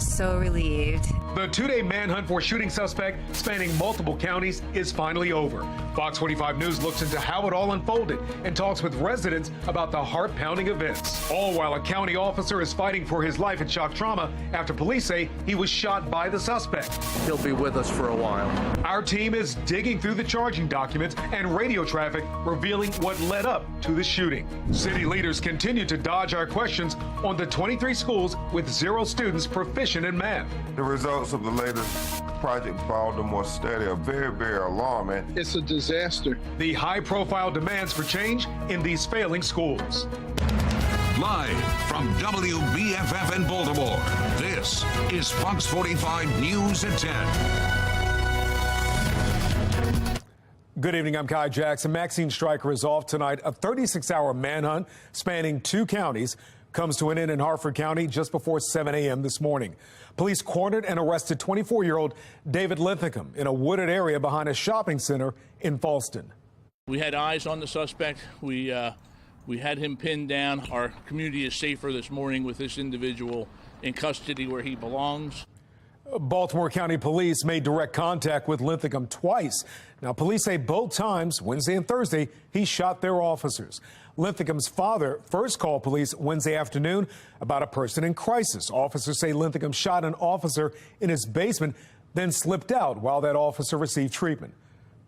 so relieved. The two-day manhunt for shooting suspect spanning multiple counties is finally over. Fox 45 News looks into how it all unfolded and talks with residents about the heart-pounding events. All while a county officer is fighting for his life in shock trauma after police say he was shot by the suspect. He'll be with us for a while. Our team is digging through the charging documents and radio traffic, revealing what led up to the shooting. City leaders continue to dodge our questions on the 23 schools with 0 students proficient in math. The results of the latest Project Baltimore study are very, very alarming. It's a disaster. The high-profile demands for change in these failing schools. Live from WBFF in Baltimore, this is Fox 45 News at 10. Good evening, I'm Kai Jackson. Maxine Stryker is off tonight. A 36-hour manhunt spanning 2 counties comes to an end in Harford County just before 7 a.m. this morning. Police cornered and arrested 24-year-old David Linthicum in a wooded area behind a shopping center in Falston. We had eyes on the suspect. We had him pinned down. Our community is safer this morning with this individual in custody where he belongs. Baltimore County Police made direct contact with Linthicum twice. Now, police say both times, Wednesday and Thursday, he shot their officers. Linthicum's father first called police Wednesday afternoon about a person in crisis. Officers say Linthicum shot an officer in his basement, then slipped out while that officer received treatment.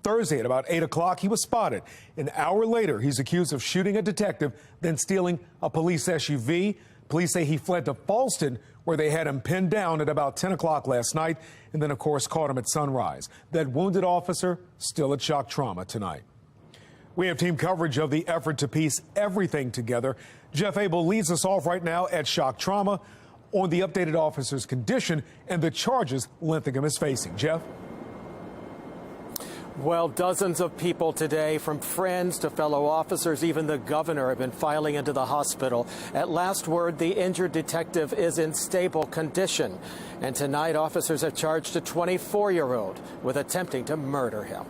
Thursday at about 8 o'clock, he was spotted. An hour later, he's accused of shooting a detective, then stealing a police SUV. Police say he fled to Falston, where they had him pinned down at about 10 o'clock last night, and then, of course, caught him at sunrise. That wounded officer still at shock trauma tonight. We have team coverage of the effort to piece everything together. Jeff Abel leads us off right now at shock trauma on the updated officer's condition and the charges Linthicum is facing. Jeff? Well, dozens of people today, from friends to fellow officers, even the governor, have been filing into the hospital. At last word, the injured detective is in stable condition. And tonight, officers have charged a 24-year-old with attempting to murder him.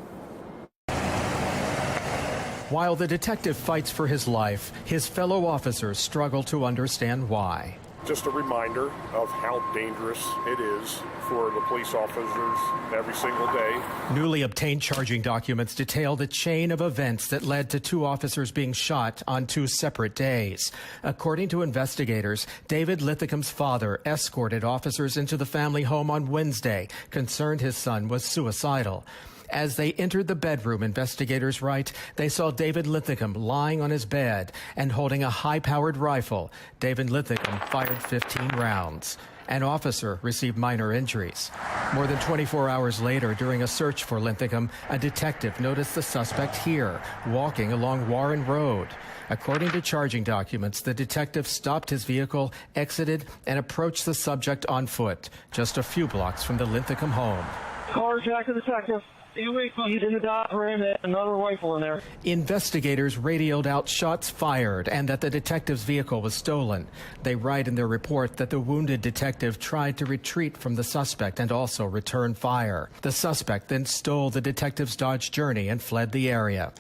While the detective fights for his life, his fellow officers struggle to understand why. Just a reminder of how dangerous it is for the police officers every single day. Newly obtained charging documents detail the chain of events that led to 2 officers being shot on 2 separate days. According to investigators, David Linthicum's father escorted officers into the family home on Wednesday, concerned his son was suicidal. As they entered the bedroom, investigators write, they saw David Linthicum lying on his bed and holding a high-powered rifle. David Linthicum fired 15 rounds. An officer received minor injuries. More than 24 hours later, during a search for Linthicum, a detective noticed the suspect here, walking along Warren Road. According to charging documents, the detective stopped his vehicle, exited, and approached the subject on foot, just a few blocks from the Linthicum home. Carjack the detective. You wait till he's in the dock room, another rifle in there. Investigators radioed out shots fired and that the detective's vehicle was stolen. They write in their report that the wounded detective tried to retreat from the suspect and also return fire. The suspect then stole the detective's Dodge Journey and fled the area.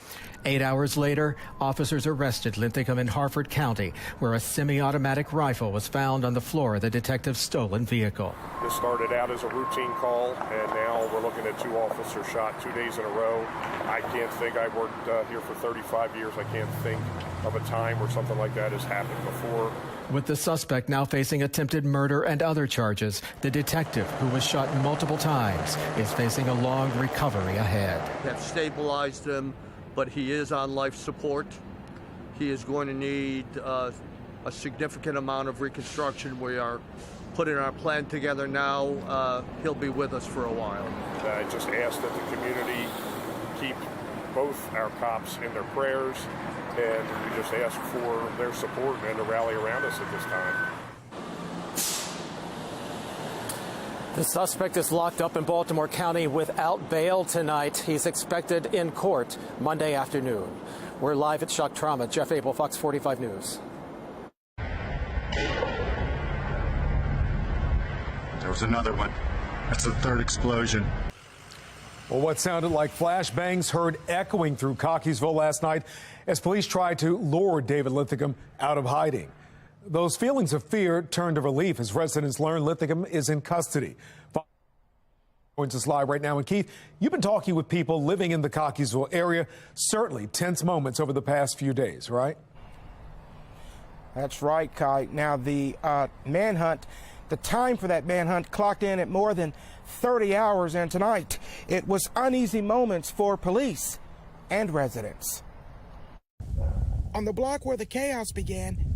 8 hours later, officers arrested Linthicum in Harford County, where a semi-automatic rifle was found on the floor of the detective's stolen vehicle. This started out as a routine call, and now we're looking at 2 officers shot 2 days in a row. I can't think, I've worked here for 35 years, I can't think of a time where something like that has happened before. With the suspect now facing attempted murder and other charges, the detective, who was shot multiple times, is facing a long recovery ahead. We have stabilized him, but he is on life support. He is going to need a significant amount of reconstruction. We are putting our plan together now. He'll be with us for a while. I just ask that the community keep both our cops in their prayers, and we just ask for their support and to rally around us at this time. The suspect is locked up in Baltimore County without bail tonight. He's expected in court Monday afternoon. We're live at Shock Trauma. Jeff Abel, Fox 45 News. There was another one. That's the 3rd explosion. Well, what sounded like flashbangs heard echoing through Cockeysville last night as police tried to lure David Linthicum out of hiding. Those feelings of fear turned to relief as residents learn Linthicum is in custody. Joins us live right now. And Keith, you've been talking with people living in the Cockeysville area. Certainly tense moments over the past few days, right? That's right, Kai. Now, the manhunt, the time for that manhunt clocked in at more than 30 hours, and tonight it was uneasy moments for police and residents. On the block where the chaos began,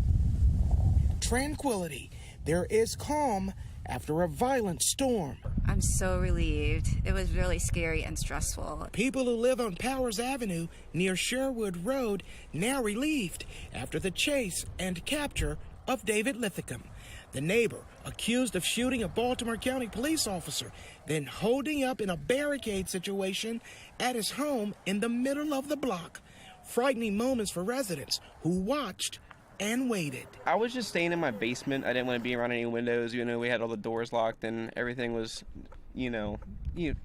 tranquility. There is calm after a violent storm. I'm so relieved. It was really scary and stressful. People who live on Powers Avenue near Sherwood Road now relieved after the chase and capture of David Linthicum, the neighbor accused of shooting a Baltimore County police officer, then holding up in a barricade situation at his home in the middle of the block. Frightening moments for residents who watched and waited. I was just staying in my basement. I didn't want to be around any windows. You know, we had all the doors locked and everything was,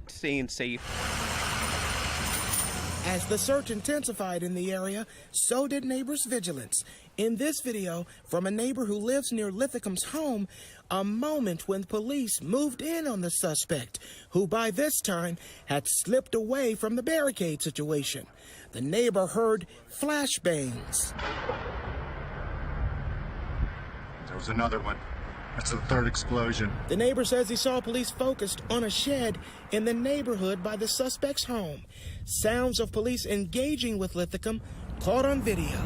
staying safe. As the search intensified in the area, so did neighbors' vigilance. In this video from a neighbor who lives near Linthicum's home, a moment when police moved in on the suspect, who by this time had slipped away from the barricade situation. The neighbor heard flashbangs. There was another one. That's the third explosion. The neighbor says he saw police focused on a shed in the neighborhood by the suspect's home. Sounds of police engaging with Linthicum caught on video.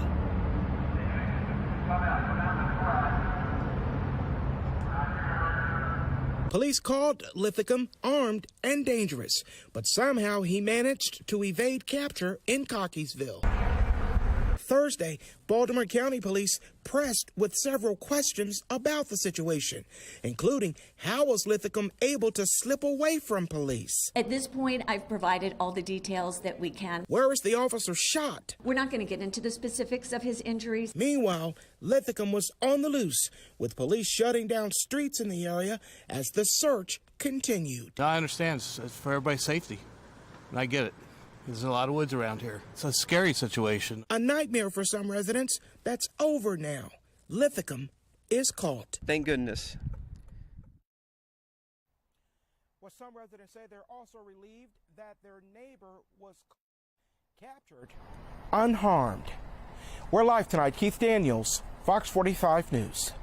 Police called Linthicum armed and dangerous, but somehow he managed to evade capture in Cockeysville. Thursday, Baltimore County Police pressed with several questions about the situation, including how was Linthicum able to slip away from police? At this point, I've provided all the details that we can. Where was the officer shot? We're not going to get into the specifics of his injuries. Meanwhile, Linthicum was on the loose, with police shutting down streets in the area as the search continued. I understand. It's for everybody's safety, and I get it. There's a lot of woods around here. It's a scary situation. A nightmare for some residents that's over now. Linthicum is caught. Thank goodness. Well, some residents say they're also relieved that their neighbor was captured unharmed. We're live tonight. Keith Daniels, Fox 45 News.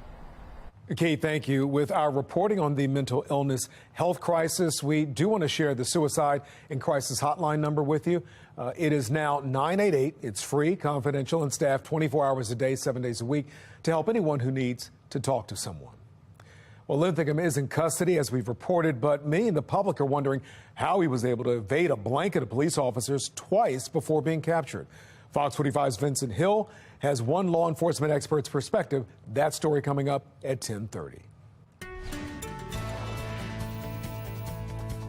Kate, thank you. With our reporting on the mental illness health crisis, we do want to share the suicide and crisis hotline number with you. It is now 988. It's free, confidential, and staffed 24 hours a day, 7 days a week to help anyone who needs to talk to someone. Well, Linthicum is in custody, as we've reported, but many in the public are wondering how he was able to evade a blanket of police officers twice before being captured. Fox 45's Vincent Hill has one law enforcement expert's perspective. That story coming up at 10:30.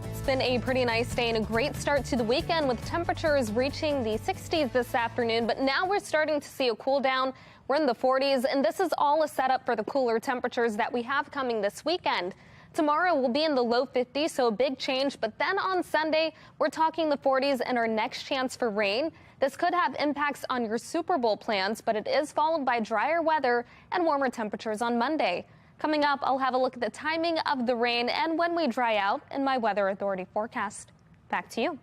It's been a pretty nice day and a great start to the weekend with temperatures reaching the 60s this afternoon. But now we're starting to see a cool down. We're in the 40s, and this is all a setup for the cooler temperatures that we have coming this weekend. Tomorrow we'll be in the low 50s, so a big change. But then on Sunday, we're talking the 40s and our next chance for rain. This could have impacts on your Super Bowl plans, but it is followed by drier weather and warmer temperatures on Monday. Coming up, I'll have a look at the timing of the rain and when we dry out in my Weather Authority forecast. Back to you.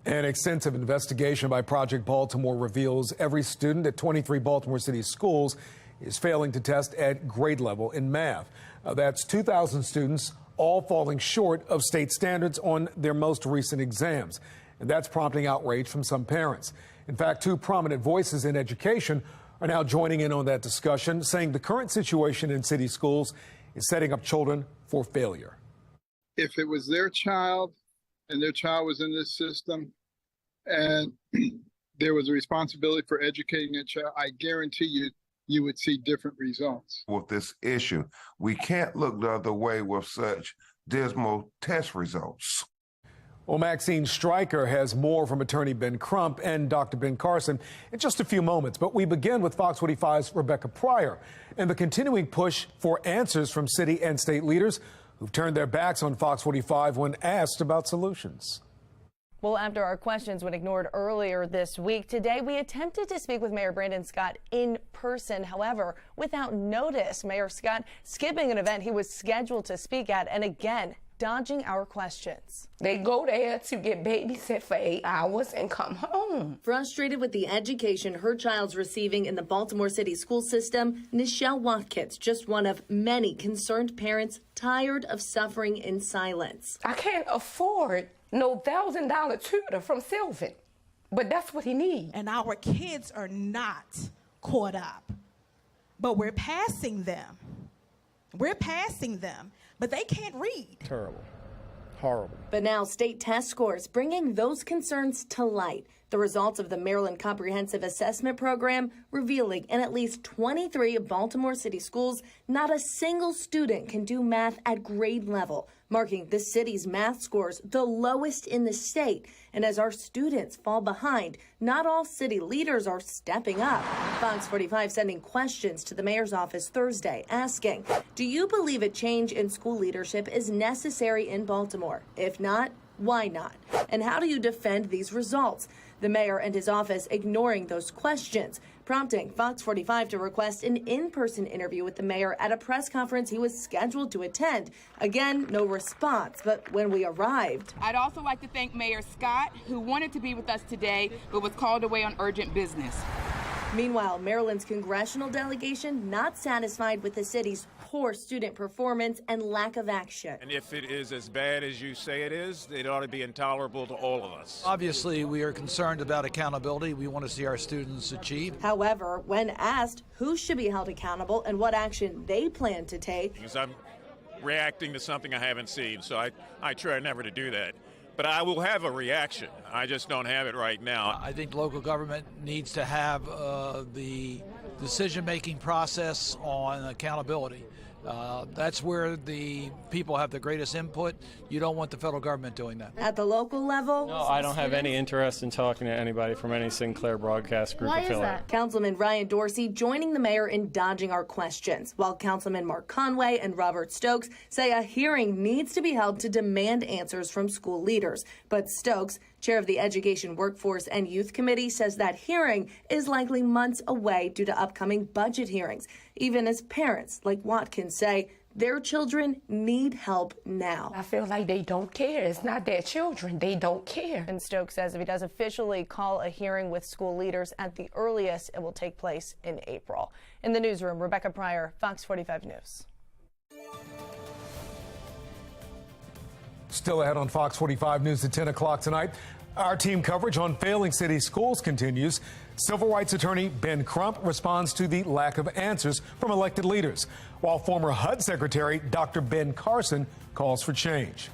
An extensive investigation by Project Baltimore reveals every student at 23 Baltimore City schools is failing to test at grade level in math. That's 2,000 students, all falling short of state standards on their most recent exams. And that's prompting outrage from some parents. In fact, two prominent voices in education are now joining in on that discussion, saying the current situation in city schools is setting up children for failure. If it was their child and their child was in this system and there was a responsibility for educating that child, I guarantee you would see different results. With this issue, we can't look the other way with such dismal test results. Well, Maxine Stryker has more from attorney Ben Crump and Dr. Ben Carson in just a few moments. But we begin with Fox 45's Rebecca Pryor and the continuing push for answers from city and state leaders who've turned their backs on Fox 45 when asked about solutions. Well, after our questions were ignored earlier this week, today we attempted to speak with Mayor Brandon Scott in person. However, without notice, Mayor Scott skipping an event he was scheduled to speak at and again dodging our questions. They go there to get babysit for 8 hours and come home. Frustrated with the education her child's receiving in the Baltimore City school system, Nichelle Watkins, just one of many concerned parents tired of suffering in silence. I can't afford no $1,000 tutor from Sylvan, but that's what he needs. And our kids are not caught up, but we're passing them. We're passing them, but they can't read. Terrible. Horrible. But now state test scores bringing those concerns to light. The results of the Maryland Comprehensive Assessment Program revealing in at least 23 Baltimore City schools, not a single student can do math at grade level, marking the city's math scores the lowest in the state. And as our students fall behind, not all city leaders are stepping up. Fox 45 sending questions to the mayor's office Thursday asking, do you believe a change in school leadership is necessary in Baltimore? If not, why not? And how do you defend these results? The mayor and his office ignoring those questions, prompting Fox 45 to request an in-person interview with the mayor at a press conference he was scheduled to attend. Again, no response, but when we arrived. I'd also like to thank Mayor Scott, who wanted to be with us today, but was called away on urgent business. Meanwhile, Maryland's congressional delegation not satisfied with the city's poor student performance and lack of action. And if it is as bad as you say it is, it ought to be intolerable to all of us. Obviously, we are concerned about accountability. We want to see our students achieve. However, when asked who should be held accountable and what action they plan to take, because I'm reacting to something I haven't seen, so I try never to do that. But I will have a reaction. I just don't have it right now. I think local government needs to have the decision-making process on accountability. That's where the people have the greatest input. You don't want the federal government doing that. At the local level? No, I don't have any interest in talking to anybody from any Sinclair Broadcast Group affiliate. Why is that? Councilman Ryan Dorsey joining the mayor in dodging our questions, while Councilman Mark Conway and Robert Stokes say a hearing needs to be held to demand answers from school leaders. But Stokes, chair of the Education, Workforce, and Youth Committee, says that hearing is likely months away due to upcoming budget hearings, even as parents like Watkins say their children need help now. I feel like they don't care. It's not their children. They don't care. And Stokes says if he does officially call a hearing with school leaders at the earliest, it will take place in April. In the newsroom, Rebecca Pryor, Fox 45 News. Still ahead on Fox 45 News at 10 o'clock tonight. Our team coverage on failing city schools continues. Civil rights attorney Ben Crump responds to the lack of answers from elected leaders, while former HUD Secretary Dr. Ben Carson calls for change.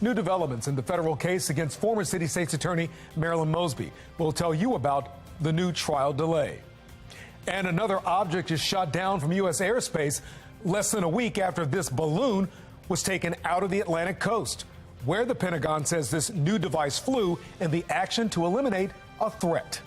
New developments in the federal case against former City State's Attorney Marilyn Mosby. We'll tell you about the new trial delay. And another object is shot down from U.S. airspace less than a week after this balloon was taken out of the Atlantic coast, where the Pentagon says this new device flew in the action to eliminate a threat.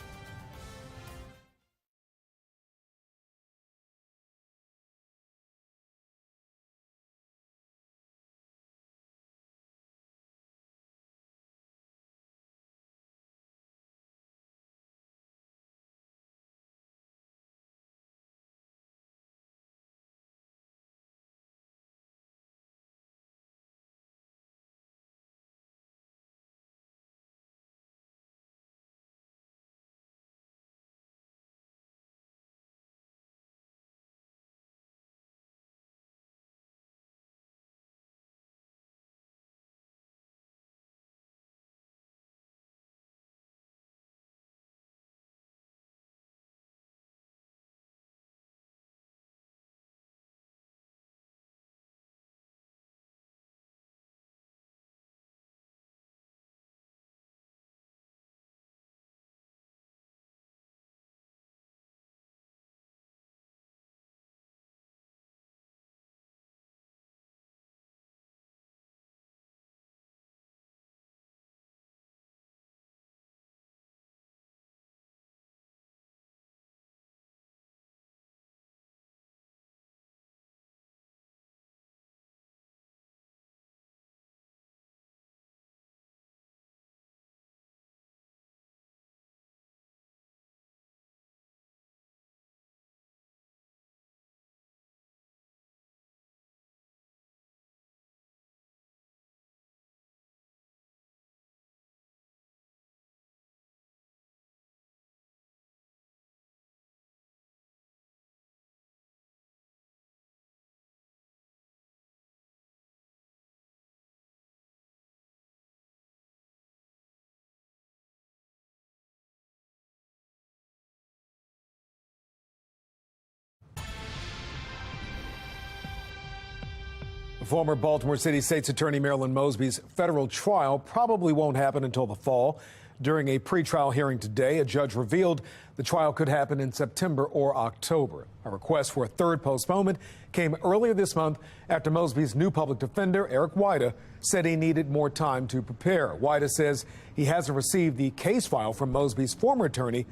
Former Baltimore City State's Attorney Marilyn Mosby's federal trial probably won't happen until the fall. During a pretrial hearing today, a judge revealed the trial could happen in September or October. A request for a third postponement came earlier this month after Mosby's new public defender, Eric Wida, said he needed more time to prepare. Wida says he hasn't received the case file from Mosby's former attorney,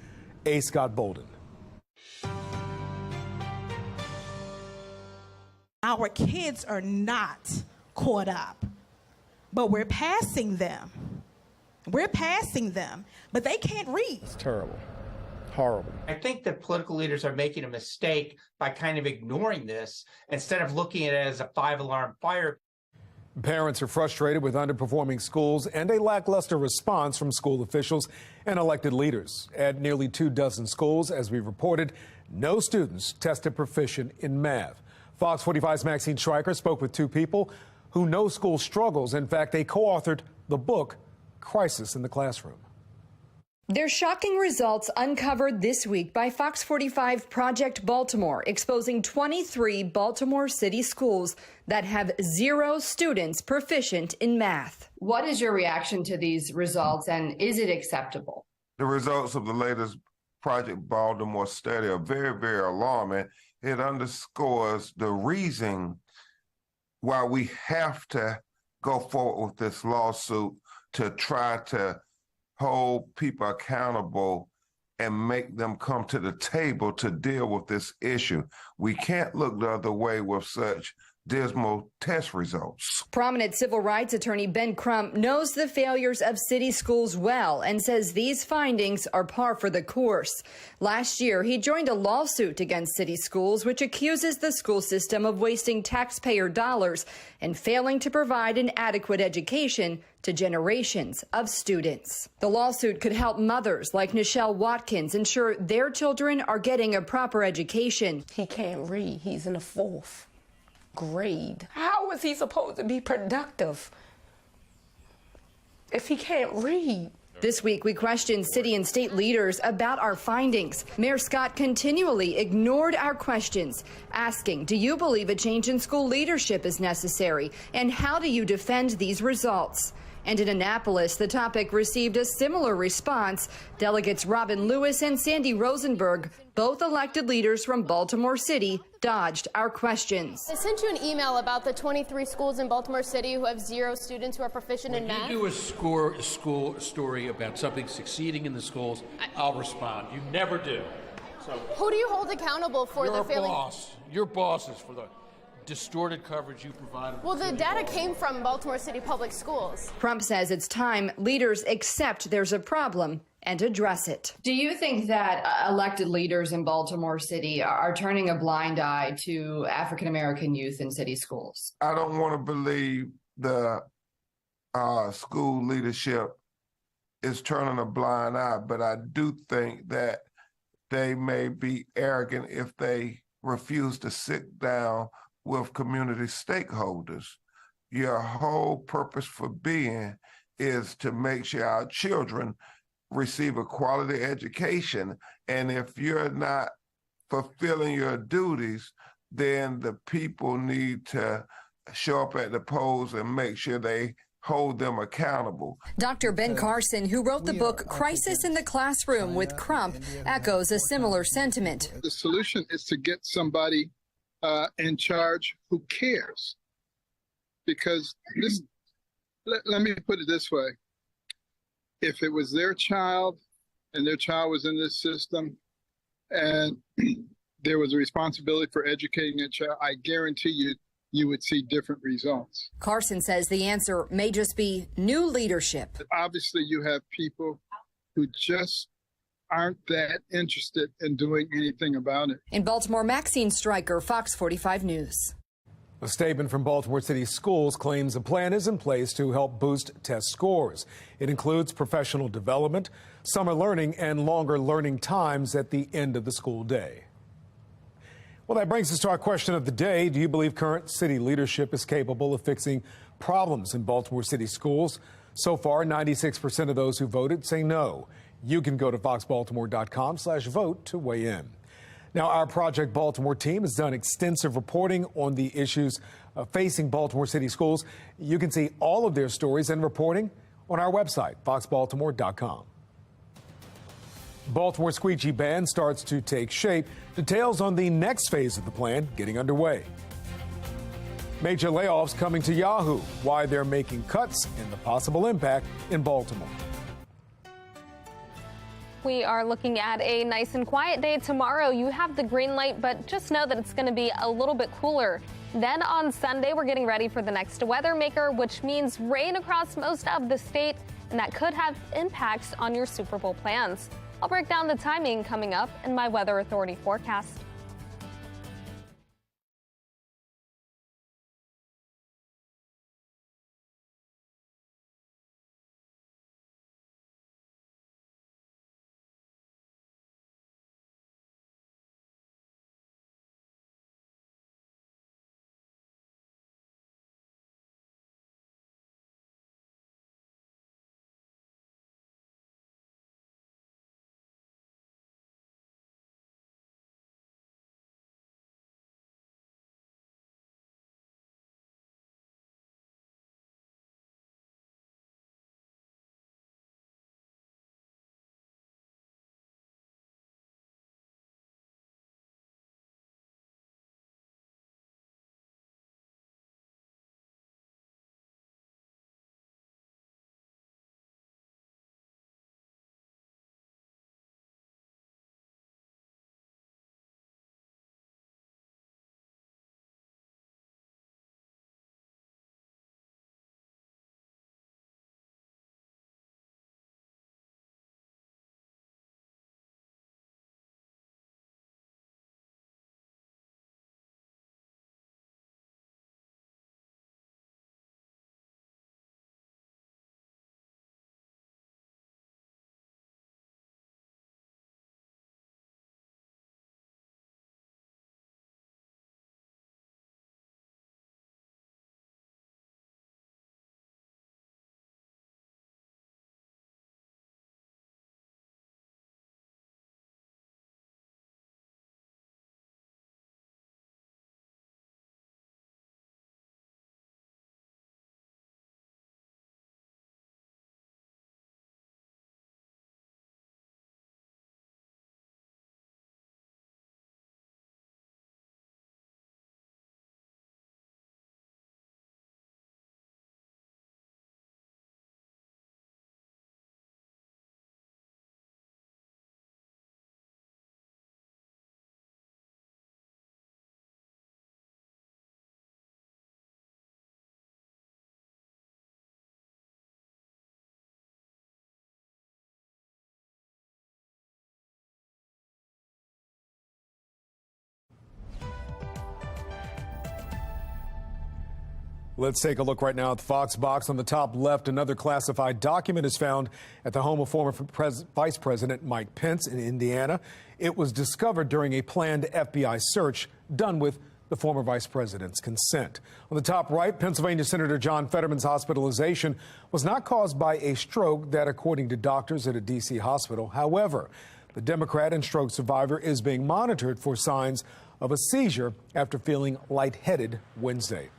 A. Scott Bolden. Our kids are not caught up, but we're passing them. We're passing them, but they can't read. It's terrible. Horrible. I think that political leaders are making a mistake by kind of ignoring this instead of looking at it as a 5-alarm fire. Parents are frustrated with underperforming schools and a lackluster response from school officials and elected leaders. At nearly 24 schools, as we reported, no students tested proficient in math. Fox 45's Maxine Stryker spoke with two people who know school struggles. In fact, they co-authored the book, Crisis in the Classroom. Their shocking results uncovered this week by Fox 45 Project Baltimore, exposing 23 Baltimore City schools that have 0 students proficient in math. What is your reaction to these results, and is it acceptable? The results of the latest Project Baltimore study are very, very alarming. It underscores the reason why we have to go forward with this lawsuit to try to hold people accountable and make them come to the table to deal with this issue. We can't look the other way with such dismal test results. Prominent civil rights attorney Ben Crump knows the failures of city schools well and says these findings are par for the course. Last year, he joined a lawsuit against city schools, which accuses the school system of wasting taxpayer dollars and failing to provide an adequate education to generations of students. The lawsuit could help mothers like Nichelle Watkins ensure their children are getting a proper education. He can't read. He's in the 4th grade. How is he supposed to be productive if he can't read? This week, we questioned city and state leaders about our findings. Mayor Scott continually ignored our questions, asking, do you believe a change in school leadership is necessary? And how do you defend these results? And in Annapolis, the topic received a similar response. Delegates Robin Lewis and Sandy Rosenberg, both elected leaders from Baltimore City, dodged our questions. I sent you an email about the 23 schools in Baltimore City who have 0 students who are proficient in math. When you do a school story about something succeeding in the schools, I'll respond. You never do. So who do you hold accountable for the failing? Your boss is for the distorted coverage you provided. Well, the data came from Baltimore City Public Schools. Crump says it's time leaders accept there's a problem and address it. Do you think that elected leaders in Baltimore City are turning a blind eye to African-American youth in city schools? I don't want to believe the school leadership is turning a blind eye, but I do think that they may be arrogant if they refuse to sit down with community stakeholders. Your whole purpose for being is to make sure our children receive a quality education. And if you're not fulfilling your duties, then the people need to show up at the polls and make sure they hold them accountable. Dr. Ben Carson, who wrote the book Crisis in the Classroom with Crump, echoes a similar sentiment. The solution is to get somebody in charge who cares. Because this, let me put it this way. If it was their child and their child was in this system and there was a responsibility for educating a child, I guarantee you would see different results. Carson says the answer may just be new leadership. Obviously, you have people who just aren't that interested in doing anything about it. In Baltimore, Maxine Stryker, Fox 45 News. A statement from Baltimore City Schools claims a plan is in place to help boost test scores. It includes professional development, summer learning, and longer learning times at the end of the school day. Well, that brings us to our question of the day. Do you believe current city leadership is capable of fixing problems in Baltimore City schools? So far, 96% of those who voted say no. You can go to foxbaltimore.com/vote to weigh in. Now, Now, our Project Baltimore team has done extensive reporting on the issues facing Baltimore City schools. You can see all of their stories and reporting on our website, foxbaltimore.com. Baltimore Squeegee Ban starts to take shape. Details on the next phase of the plan getting underway. Major layoffs coming to Yahoo, why they're making cuts and the possible impact in Baltimore. We are looking at a nice and quiet day tomorrow. You have the green light, but just know that it's going to be a little bit cooler. Then on Sunday, we're getting ready for the next weather maker, which means rain across most of the state, and that could have impacts on your Super Bowl plans. I'll break down the timing coming up in my Weather Authority forecast. Let's take a look right now at the Fox box. On the top left, another classified document is found at the home of former Vice President Mike Pence in Indiana. It was discovered during a planned FBI search done with the former vice president's consent. On the top right, Pennsylvania Senator John Fetterman's hospitalization was not caused by a stroke that, according to doctors at a D.C. hospital. However, the Democrat and stroke survivor is being monitored for signs of a seizure after feeling lightheaded Wednesday.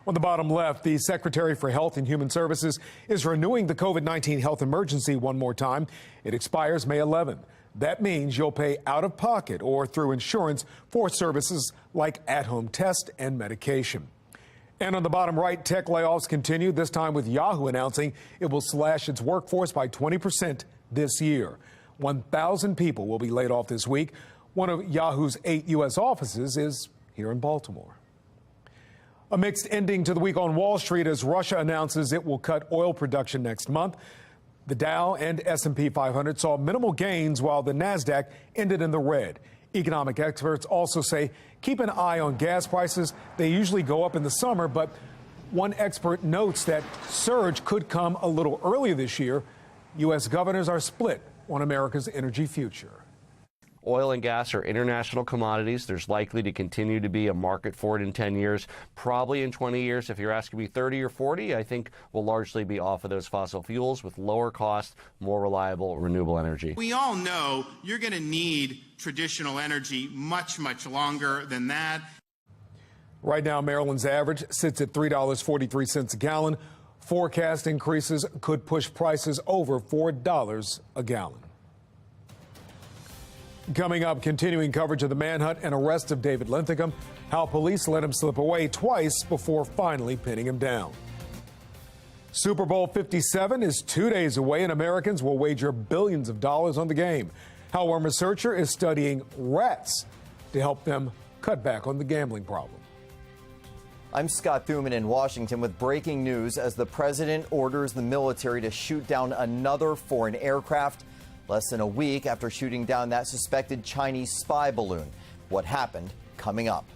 On the bottom left, the Secretary for Health and Human Services is renewing the COVID-19 health emergency one more time. It expires May 11th. That means you'll pay out of pocket or through insurance for services like at-home test and medication. And on the bottom right, tech layoffs continue, this time with Yahoo announcing it will slash its workforce by 20% this year. 1,000 people will be laid off this week. One of Yahoo's 8 U.S. offices is here in Baltimore. A mixed ending to the week on Wall Street as Russia announces it will cut oil production next month. The Dow and S&P 500 saw minimal gains while the Nasdaq ended in the red. Economic experts also say keep an eye on gas prices. They usually go up in the summer, but one expert notes that surge could come a little earlier this year. U.S. governors are split on America's energy future. Oil and gas are international commodities. There's likely to continue to be a market for it in 10 years. Probably in 20 years, if you're asking me 30 or 40, I think we'll largely be off of those fossil fuels with lower cost, more reliable, renewable energy. We all know you're going to need traditional energy much, much longer than that. Right now, Maryland's average sits at $3.43 a gallon. Forecast increases could push prices over $4 a gallon. Coming up, continuing coverage of the manhunt and arrest of David Linthicum, how police let him slip away twice before finally pinning him down. Super Bowl 57 is 2 days away, and Americans will wager billions of dollars on the game. How one researcher is studying rats to help them cut back on the gambling problem. I'm Scott Thuman in Washington with breaking news as the president orders the military to shoot down another foreign aircraft less than a week after shooting down that suspected Chinese spy balloon. What happened? Coming up.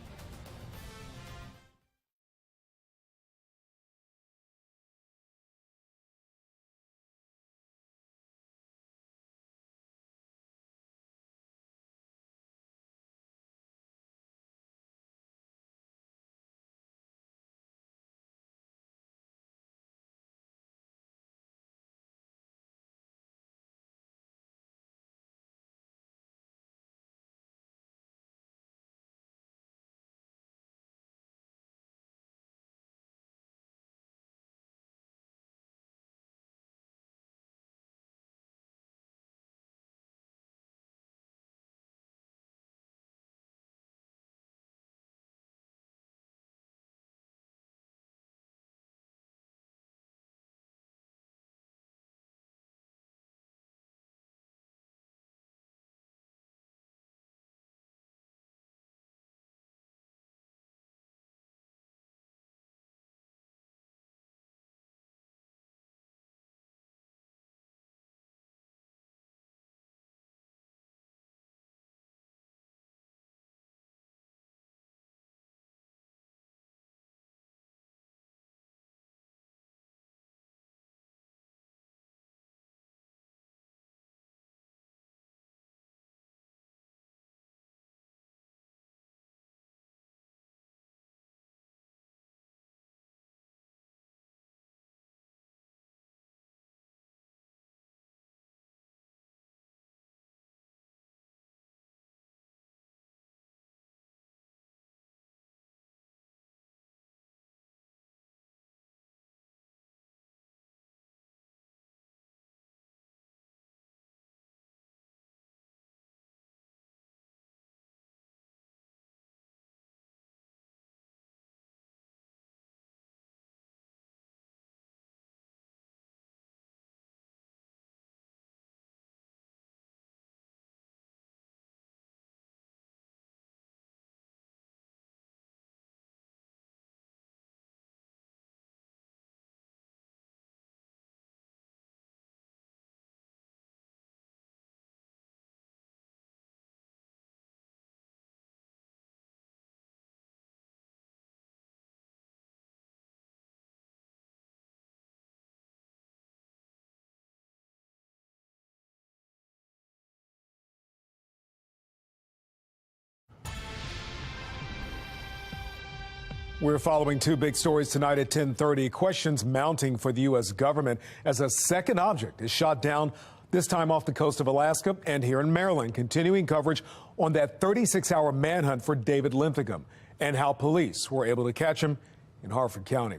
We're following two big stories tonight at 10:30. Questions mounting for the U.S. government as a second object is shot down, this time off the coast of Alaska and here in Maryland. Continuing coverage on that 36-hour manhunt for David Linthicum and how police were able to catch him in Harford County.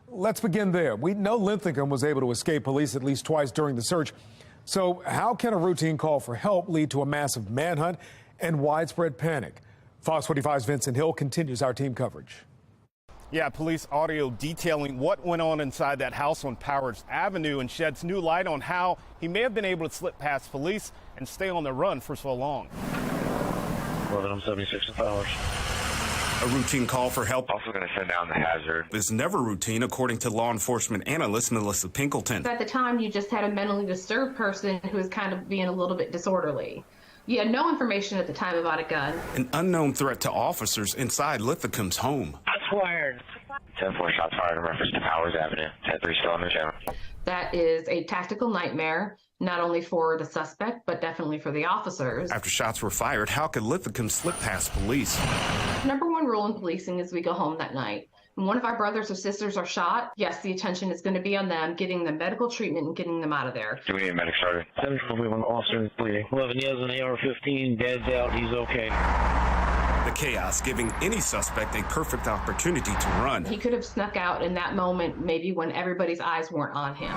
Let's begin there. We know Linthicum was able to escape police at least twice during the search. So how can a routine call for help lead to a massive manhunt and widespread panic? Fox 45's Vincent Hill continues our team coverage. Yeah, police audio detailing what went on inside that house on Powers Avenue and sheds new light on how he may have been able to slip past police and stay on the run for so long. 76 Powers. A routine call for help. Also going to send down the hazard. Is never routine, according to law enforcement analyst Melissa Pinkleton. At the time, you just had a mentally disturbed person who was kind of being a little bit disorderly. You had no information at the time about a gun. An unknown threat to officers inside Linthicum's home. Fired. 10-4 shots fired in reference to Powers Avenue. 10-3 still on the channel. That is a tactical nightmare, not only for the suspect, but definitely for the officers. After shots were fired, how could Linthicum slip past police? Number one rule in policing is we go home that night. When one of our brothers or sisters are shot, yes, the attention is going to be on them, getting them medical treatment and getting them out of there. Do we need a medic started? 741 officer bleeding. 11 yells an AR-15, dad's out, he's okay. The chaos giving any suspect a perfect opportunity to run, He could have snuck out in that moment, maybe when everybody's eyes weren't on him.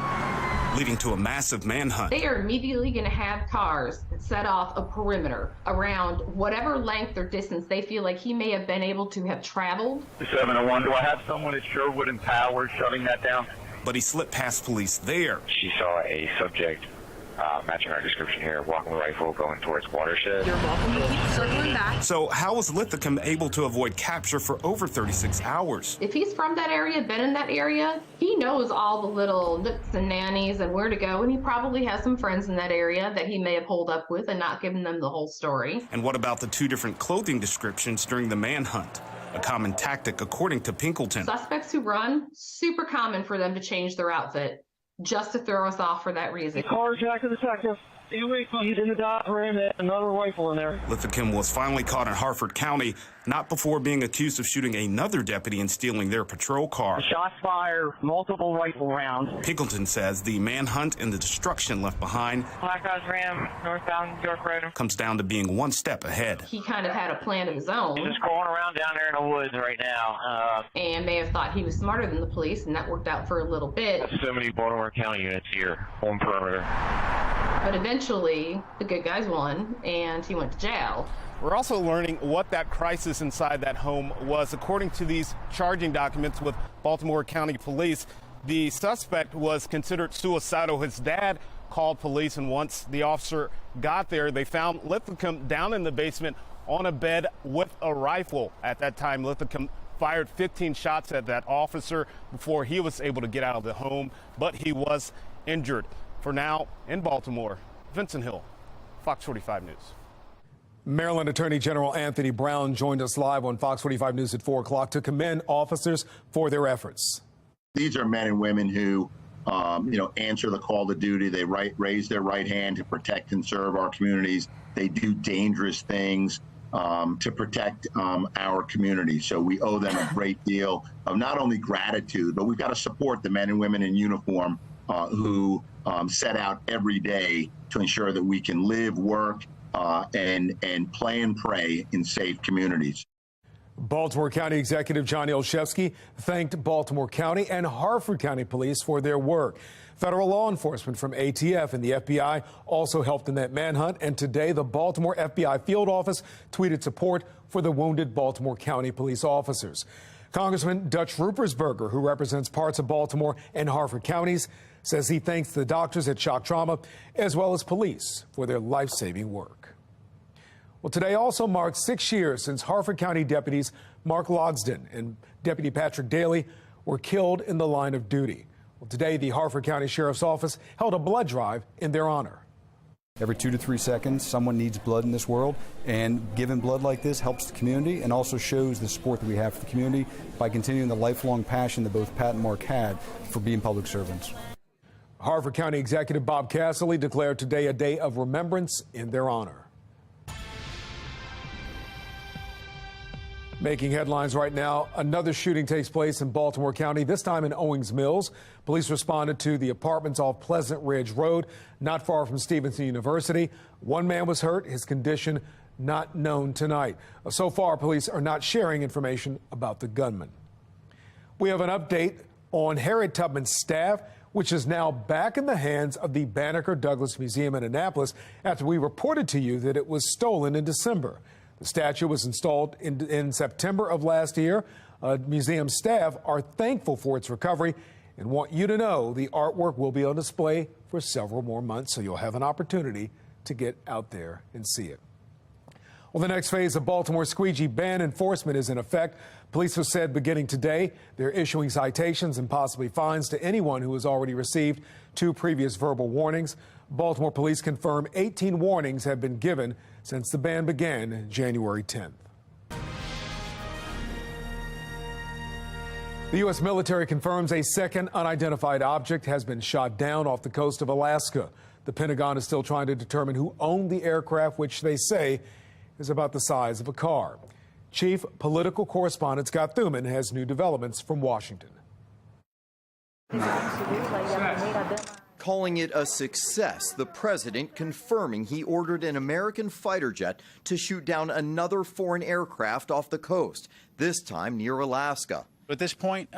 leading to a massive manhunt. They are immediately going to have cars set off a perimeter around whatever length or distance they feel like he may have been able to have traveled. 701, do I have someone at Sherwood and Powers shutting that down? But he slipped past police there. She saw a subject matching our description here, walking with a rifle, going towards Watershed. You're welcome to keep circling back. So how was Linthicum able to avoid capture for over 36 hours? If he's from that area, been in that area, he knows all the little nooks and nannies and where to go, and he probably has some friends in that area that he may have holed up with and not given them the whole story. And what about the two different clothing descriptions during the manhunt? A common tactic, according to Pinkleton. Suspects who run, super common for them to change their outfit just to throw us off for that reason. Carjack the detective. He's in the dock room, another rifle in there. Linthicum was finally caught in Harford County, not before being accused of shooting another deputy and stealing their patrol car. Shots fired, multiple rifle rounds. Pinkleton says the manhunt and the destruction left behind Black Eyes Ram, northbound York Road. comes down to being one step ahead. He kind of had a plan of his own. Just going around down there in the woods right now. And may have thought he was smarter than the police, and that worked out for a little bit. So many Baltimore County units here on perimeter. But eventually, the good guys won, and he went to jail. We're also learning what that crisis inside that home was. According to these charging documents with Baltimore County Police, the suspect was considered suicidal. His dad called police, and once the officer got there, they found Linthicum down in the basement on a bed with a rifle. At that time, Linthicum fired 15 shots at that officer before he was able to get out of the home, but he was injured. For now, in Baltimore, Vincent Hill, Fox 45 News. Maryland Attorney General Anthony Brown joined us live on Fox 45 News at 4 o'clock to commend officers for their efforts. These are men and women who, answer the call to duty. They raise their right hand to protect and serve our communities. They do dangerous things to protect our community. So we owe them a great deal of not only gratitude, but we've got to support the men and women in uniform who set out every day to ensure that we can live, work, and play and pray in safe communities. Baltimore County Executive John Olszewski thanked Baltimore County and Harford County Police for their work. Federal law enforcement from ATF and the FBI also helped in that manhunt, and today the Baltimore FBI field office tweeted support for the wounded Baltimore County police officers. Congressman Dutch Ruppersberger, who represents parts of Baltimore and Harford counties, says he thanks the doctors at Shock Trauma as well as police for their life-saving work. Well, today also marks 6 years since Harford County deputies Mark Lodsden and Deputy Patrick Daly were killed in the line of duty. Well, today the Harford County Sheriff's Office held a blood drive in their honor. Every 2 to 3 seconds, someone needs blood in this world, and giving blood like this helps the community and also shows the support that we have for the community by continuing the lifelong passion that both Pat and Mark had for being public servants. Harford County Executive Bob Casserly declared today a day of remembrance in their honor. Making headlines right now, another shooting takes place in Baltimore County, this time in Owings Mills. Police responded to the apartments off Pleasant Ridge Road, not far from Stevenson University. One man was hurt, his condition not known tonight. So far, police are not sharing information about the gunman. We have an update on Harriet Tubman's staff, which is now back in the hands of the Banneker Douglas Museum in Annapolis after we reported to you that it was stolen in December. The statue was installed in September of last year. Museum staff are thankful for its recovery and want you to know the artwork will be on display for several more months, so you'll have an opportunity to get out there and see it. Well, the next phase of Baltimore's squeegee ban enforcement is in effect. Police have said beginning today they're issuing citations and possibly fines to anyone who has already received 2 previous verbal warnings. Baltimore police confirm 18 warnings have been given since the ban began January 10th. The U.S. military confirms a second unidentified object has been shot down off the coast of Alaska. The Pentagon is still trying to determine who owned the aircraft, which they say is about the size of a car. Chief political correspondent Scott Thuman has new developments from Washington. Calling it a success, the president confirming he ordered an American fighter jet to shoot down another foreign aircraft off the coast, this time near Alaska. At this point,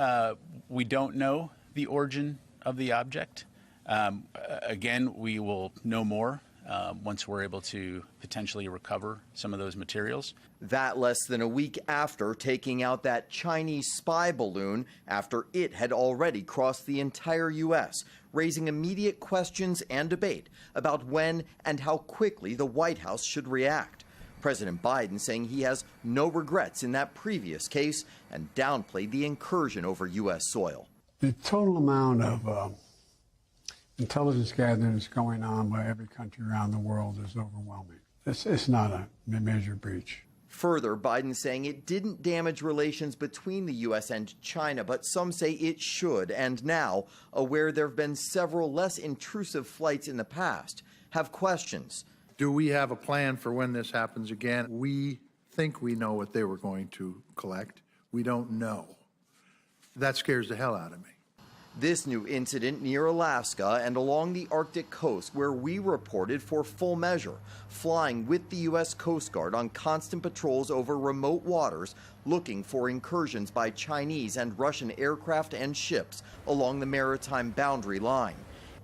we don't know the origin of the object. Again, we will know more once we're able to potentially recover some of those materials. That less than a week after taking out that Chinese spy balloon after it had already crossed the entire U.S., raising immediate questions and debate about when and how quickly the White House should react. President Biden saying he has no regrets in that previous case and downplayed the incursion over U.S. soil. The total amount of intelligence gathering that's going on by every country around the world is overwhelming. It's not a major breach. Further, Biden saying it didn't damage relations between the U.S. and China, but some say it should, and now, aware there have been several less intrusive flights in the past, have questions. Do we have a plan for when this happens again? We think we know what they were going to collect. We don't know. That scares the hell out of me. This new incident near Alaska and along the Arctic coast, where we reported for Full Measure, flying with the U.S. Coast Guard on constant patrols over remote waters, looking for incursions by Chinese and Russian aircraft and ships along the maritime boundary line,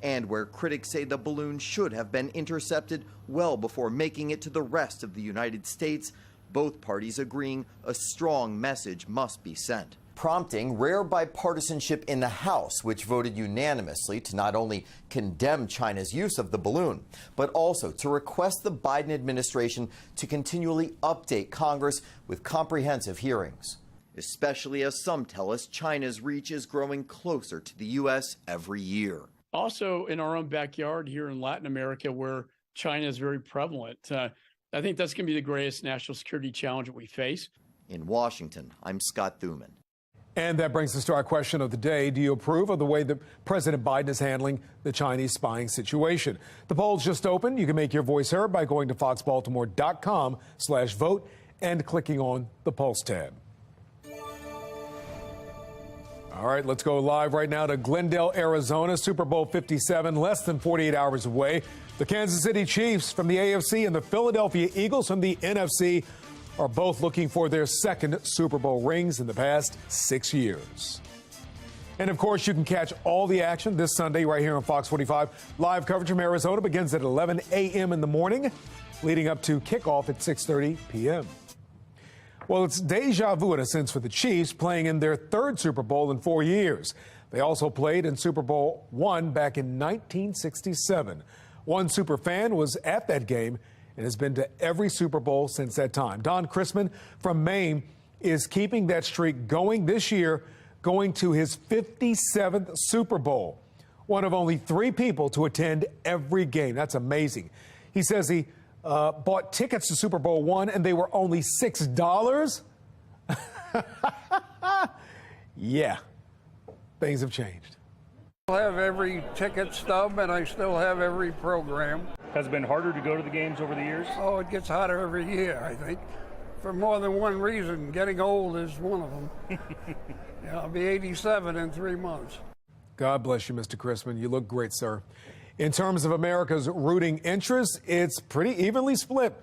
and where critics say the balloon should have been intercepted well before making it to the rest of the United States, both parties agreeing a strong message must be sent, prompting rare bipartisanship in the House, which voted unanimously to not only condemn China's use of the balloon, but also to request the Biden administration to continually update Congress with comprehensive hearings, especially as some tell us China's reach is growing closer to the U.S. every year. Also in our own backyard here in Latin America, where China is very prevalent. I think that's going to be the greatest national security challenge that we face. In Washington, I'm Scott Thuman. And that brings us to our question of the day. Do you approve of the way that President Biden is handling the Chinese spying situation? The poll's just opened. You can make your voice heard by going to foxbaltimore.com/vote and clicking on the Pulse tab. All right, let's go live right now to Glendale, Arizona. Super Bowl 57, less than 48 hours away. The Kansas City Chiefs from the AFC and the Philadelphia Eagles from the NFC are both looking for their second Super Bowl rings in the past 6 years. And of course, you can catch all the action this Sunday right here on Fox 45. Live coverage from Arizona begins at 11 a.m. in the morning, leading up to kickoff at 6:30 p.m. Well, it's deja vu in a sense for the Chiefs, playing in their third Super Bowl in 4 years. They also played in Super Bowl I back in 1967. One super fan was at that game and has been to every Super Bowl since that time. Don Chrisman from Maine is keeping that streak going this year, going to his 57th Super Bowl. One of only 3 people to attend every game. That's amazing. He says he bought tickets to Super Bowl I and they were only $6. Yeah, things have changed. I have every ticket stub and I still have every program. Has it been harder to go to the games over the years? Oh, it gets harder every year, I think, for more than one reason. Getting old is one of them. Yeah, I'll be 87 in 3 months. God bless you, Mr. Chrisman. You look great, sir. In terms of America's rooting interest, it's pretty evenly split.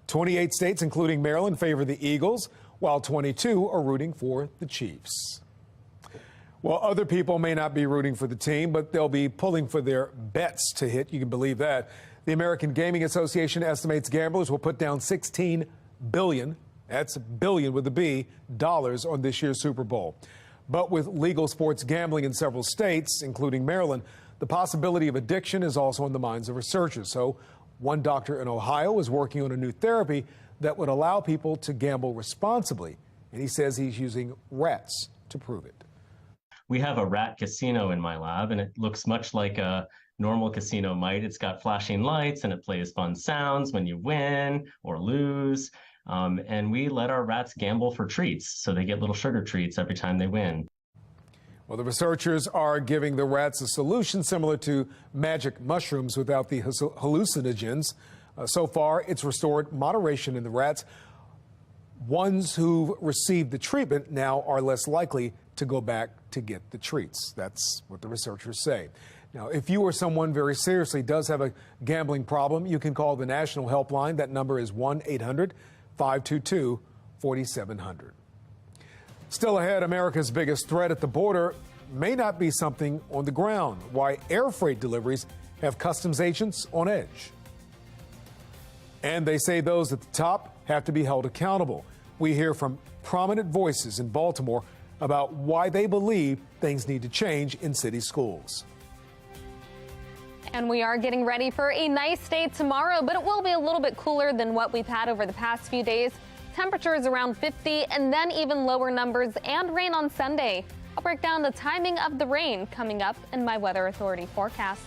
28 states, including Maryland, favor the Eagles, while 22 are rooting for the Chiefs. Well, other people may not be rooting for the team, but they'll be pulling for their bets to hit. You can believe that. The American Gaming Association estimates gamblers will put down $16 billion, that's billion with a B, dollars on this year's Super Bowl. But with legal sports gambling in several states, including Maryland, the possibility of addiction is also on the minds of researchers. So one doctor in Ohio is working on a new therapy that would allow people to gamble responsibly. And he says he's using rats to prove it. We have a rat casino in my lab, and it looks much like a normal casino might. It's got flashing lights, and it plays fun sounds when you win or lose. And we let our rats gamble for treats, so they get little sugar treats every time they win. Well, the researchers are giving the rats a solution similar to magic mushrooms without the hallucinogens. So far, it's restored moderation in the rats. Ones who received the treatment now are less likely to go back to get the treats. That's what the researchers say. Now, if you or someone very seriously does have a gambling problem, you can call the national helpline. That number is 1-800-522-4700. Still ahead, America's biggest threat at the border may not be something on the ground. Why air freight deliveries have customs agents on edge. And they say those at the top have to be held accountable. We hear from prominent voices in Baltimore about why they believe things need to change in city schools. And we are getting ready for a nice day tomorrow, but it will be a little bit cooler than what we've had over the past few days. Temperatures around 50 and then even lower numbers and rain on Sunday. I'll break down the timing of the rain coming up in my Weather Authority forecast.